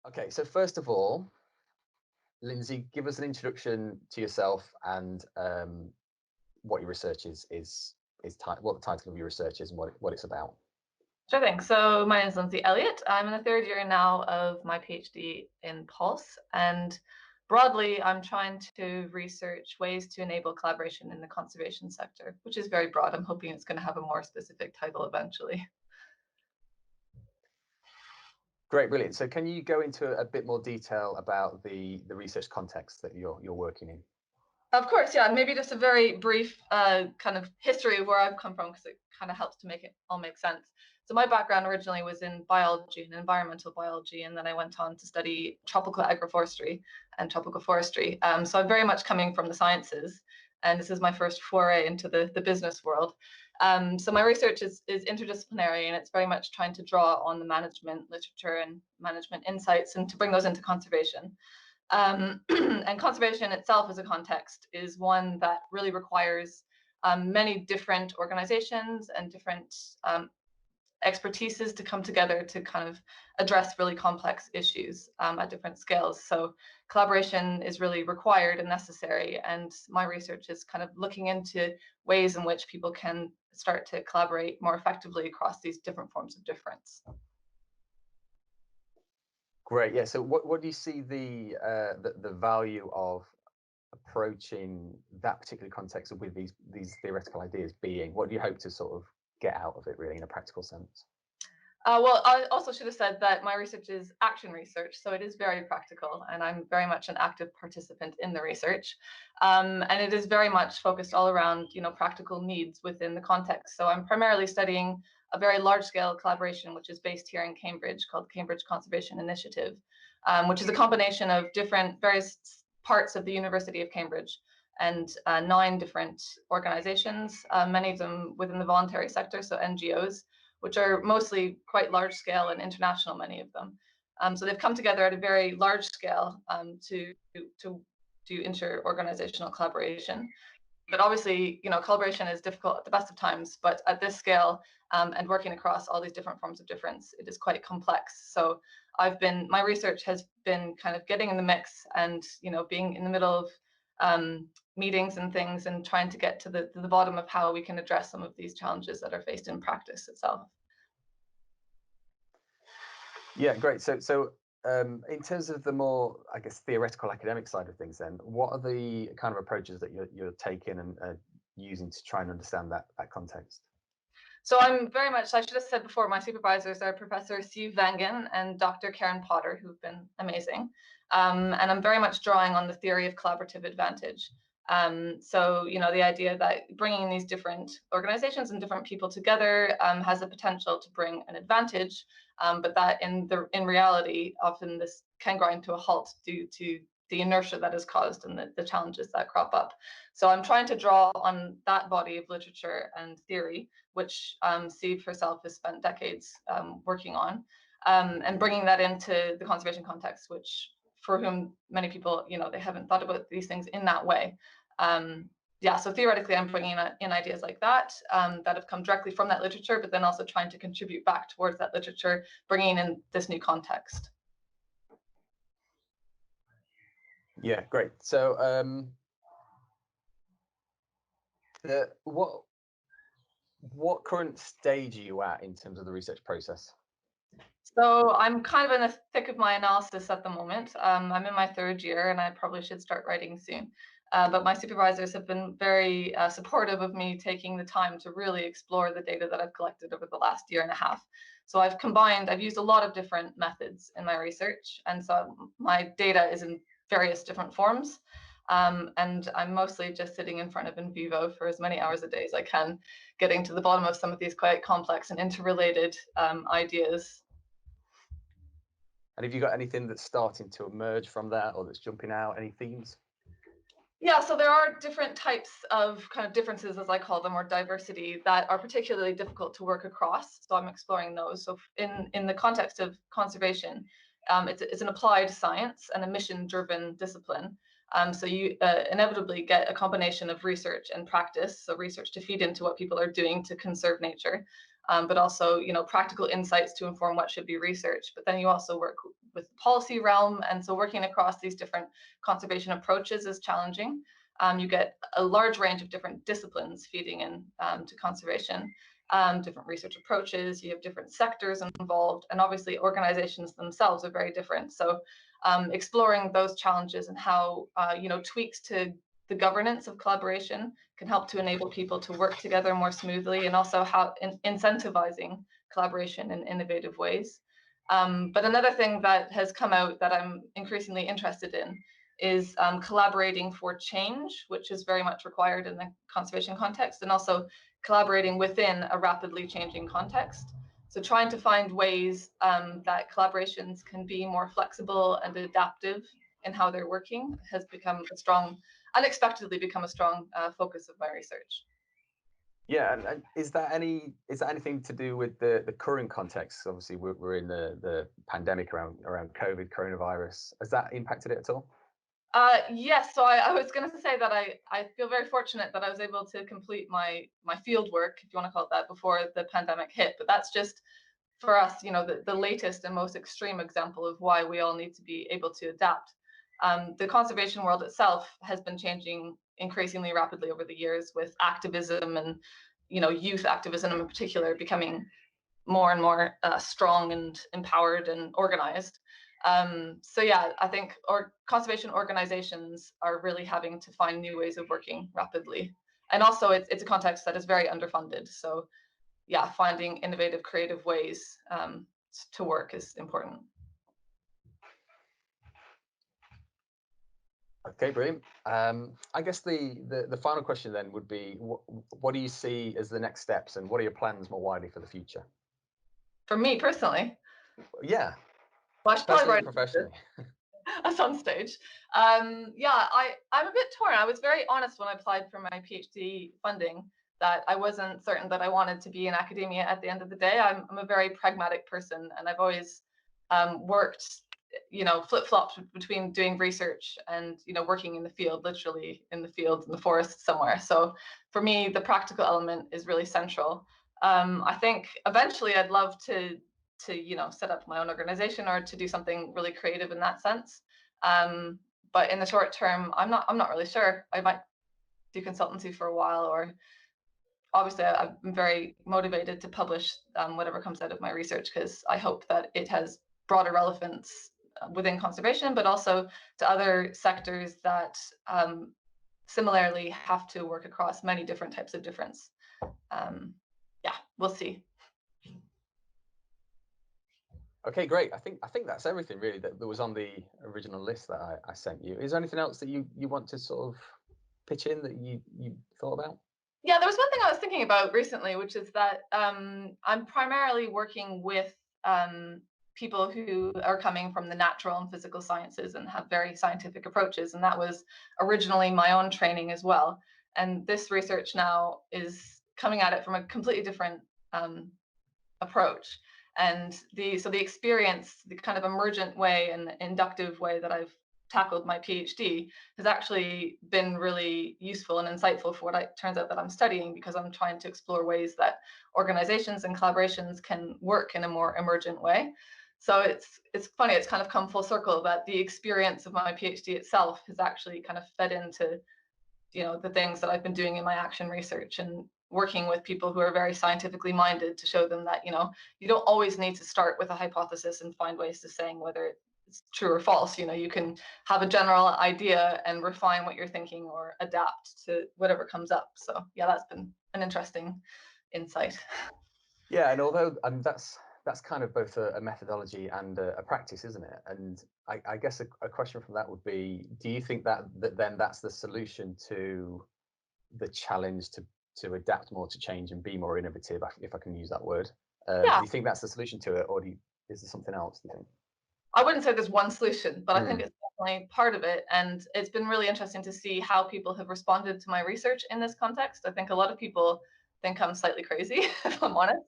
Okay, so first of all, Lindsey, give us an introduction to yourself and what your research what the title of your research is and what it's about. Sure thing. So my name is Lindsey Elliott. I'm in the third year now of my PhD in Pulse, and broadly, I'm trying to research ways to enable collaboration in the conservation sector, which is very broad. I'm hoping it's going to have a more specific title eventually. Great, brilliant. So can you go into a bit more detail about the research context that you're working in? Of course, yeah. Maybe just a very brief kind of history of where I've come from, because it kind of helps to make it all make sense. So my background originally was in biology and environmental biology, and then I went on to study tropical agroforestry and tropical forestry. So I'm very much coming from the sciences, and this is my first foray into the business world. So my research is interdisciplinary, and it's very much trying to draw on the management literature and management insights and to bring those into conservation. And conservation itself as a context is one that really requires many different organizations and different expertises to come together to kind of address really complex issues at different scales. So collaboration is really required and necessary. And my research is kind of looking into ways in which people can start to collaborate more effectively across these different forms of difference. Great. Yeah. So what do you see the value of approaching that particular context with these theoretical ideas being? What do you hope to sort of get out of it really in a practical sense? Well, I also should have said that my research is action research, so it is very practical, and I'm very much an active participant in the research. And it is very much focused all around, practical needs within the context. So I'm primarily studying a very large-scale collaboration, which is based here in Cambridge, called Cambridge Conservation Initiative, which is a combination of various parts of the University of Cambridge and 9 different organizations, many of them within the voluntary sector, so NGOs, which are mostly quite large scale and international, many of them. So they've come together at a very large scale to do inter-organizational collaboration. But obviously, collaboration is difficult at the best of times, but at this scale and working across all these different forms of difference, it is quite complex. So my research has been kind of getting in the mix and, being in the middle of meetings and things and trying to get to the bottom of how we can address some of these challenges that are faced in practice itself. Yeah, great. So in terms of the more, I guess, theoretical academic side of things, then, what are the kind of approaches that you're taking and using to try and understand that context? So I'm very much, I should have said before, my supervisors are Professor Steve Vangen and Dr. Karen Potter, who've been amazing. And I'm very much drawing on the theory of collaborative advantage. So, the idea that bringing these different organizations and different people together has the potential to bring an advantage, but that in reality, often this can grind to a halt due to the inertia that is caused and the challenges that crop up. So I'm trying to draw on that body of literature and theory, which Steve herself has spent decades working on, and bringing that into the conservation context, which for whom many people, they haven't thought about these things in that way. So theoretically, I'm bringing in ideas like that that have come directly from that literature, but then also trying to contribute back towards that literature, bringing in this new context. Yeah, great. So what current stage are you at in terms of the research process? So I'm kind of in the thick of my analysis at the moment. I'm in my third year, and I probably should start writing soon. But my supervisors have been very supportive of me taking the time to really explore the data that I've collected over the last year and a half. So I've used a lot of different methods in my research. And so my data is in various different forms. And I'm mostly just sitting in front of in vivo for as many hours a day as I can, getting to the bottom of some of these quite complex and interrelated ideas. And have you got anything that's starting to emerge from that or that's jumping out? Any themes? Yeah, so there are different types of kind of differences, as I call them, or diversity that are particularly difficult to work across. So I'm exploring those. So in the context of conservation, it's an applied science and a mission-driven discipline. So you inevitably get a combination of research and practice. So research to feed into what people are doing to conserve nature, but also practical insights to inform what should be researched. But then you also work the policy realm. And so working across these different conservation approaches is challenging. You get a large range of different disciplines feeding in to conservation, different research approaches, you have different sectors involved, and obviously organizations themselves are very different. So exploring those challenges and how tweaks to the governance of collaboration can help to enable people to work together more smoothly, and also how incentivizing collaboration in innovative ways. But another thing that has come out that I'm increasingly interested in is collaborating for change, which is very much required in the conservation context, and also collaborating within a rapidly changing context. So trying to find ways that collaborations can be more flexible and adaptive in how they're working has become unexpectedly become a strong focus of my research. Yeah, and is that anything to do with the current context? Obviously, we're in the pandemic around COVID, coronavirus. Has that impacted it at all? Yes, so I was going to say that I feel very fortunate that I was able to complete my field work, if you want to call it that, before the pandemic hit. But that's just for us, the latest and most extreme example of why we all need to be able to adapt. The conservation world itself has been changing increasingly rapidly over the years, with activism and youth activism in particular becoming more and more strong and empowered and organized. So yeah, I think conservation organizations are really having to find new ways of working rapidly. And also it's a context that is very underfunded. So yeah, finding innovative, creative ways to work is important. Okay, brilliant. I guess the final question then would be, what do you see as the next steps, and what are your plans more widely for the future? For me personally, Yeah, well, I should probably personally write and professionally. at some stage. Yeah, I'm a bit torn. I was very honest when I applied for my PhD funding that I wasn't certain that I wanted to be in academia at the end of the day. I'm a very pragmatic person, and I've always worked, flip-flopped between doing research and, working in the field, literally in the field, in the forest somewhere. So for me, the practical element is really central. I think eventually I'd love to set up my own organization or to do something really creative in that sense. But in the short term, I'm not really sure. I might do consultancy for a while, or obviously I'm very motivated to publish whatever comes out of my research, because I hope that it has broader relevance within conservation, but also to other sectors that similarly have to work across many different types of difference. Yeah, we'll see. Okay, great. I think that's everything really that was on the original list that I sent you. Is there anything else that you want to sort of pitch in that you thought about? Yeah, there was one thing I was thinking about recently, which is that I'm primarily working with people who are coming from the natural and physical sciences and have very scientific approaches. And that was originally my own training as well. And this research now is coming at it from a completely different approach. And the experience, the kind of emergent way and inductive way that I've tackled my PhD has actually been really useful and insightful for what it turns out that I'm studying, because I'm trying to explore ways that organizations and collaborations can work in a more emergent way. So it's funny, it's kind of come full circle that the experience of my PhD itself has actually kind of fed into the things that I've been doing in my action research, and working with people who are very scientifically minded to show them that you don't always need to start with a hypothesis and find ways to saying whether it's true or false. You can have a general idea and refine what you're thinking or adapt to whatever comes up. So yeah, that's been an interesting insight. Yeah, and although that's kind of both a methodology and a practice, isn't it? And I guess a question from that would be, do you think that then that's the solution to the challenge to adapt more to change and be more innovative, if I can use that word? Do Yeah, you think that's the solution to it, or is there something else, do you think? I wouldn't say there's one solution, but I think Mm. it's definitely part of it. And it's been really interesting to see how people have responded to my research in this context. I think a lot of people think I'm slightly crazy, if I'm honest,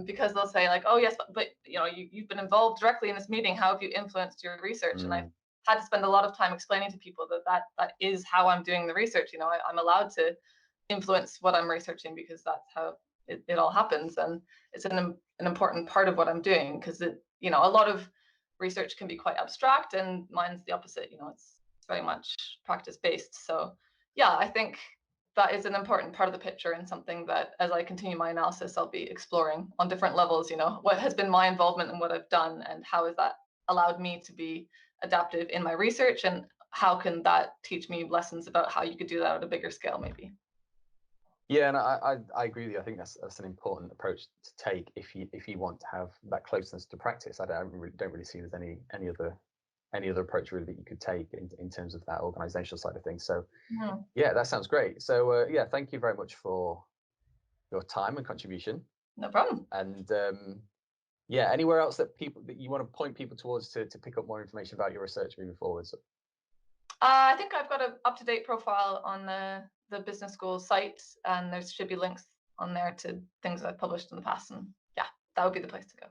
because they'll say like, "Oh yes, but you've been involved directly in this meeting. How have you influenced your research?" And I've Mm. had to spend a lot of time explaining to people that is how I'm doing the research. I'm allowed to influence what I'm researching because that's how it all happens, and it's an important part of what I'm doing, because a lot of research can be quite abstract, and mine's the opposite. It's very much practice based. So yeah, I think that is an important part of the picture, and something that as I continue my analysis, I'll be exploring on different levels, what has been my involvement in what I've done, and how has that allowed me to be adaptive in my research, and how can that teach me lessons about how you could do that at a bigger scale, maybe. Yeah, and I agree with you. I think that's an important approach to take if you want to have that closeness to practice. I don't really see there's any other approach really that you could take in terms of that organizational side of things. So Mhm. yeah, that sounds great. So yeah, thank you very much for your time and contribution. No problem. And yeah, anywhere else that you want to point people towards to pick up more information about your research moving forward? So, I think I've got an up-to-date profile on the business school site, and there should be links on there to things I've published in the past. And yeah, that would be the place to go.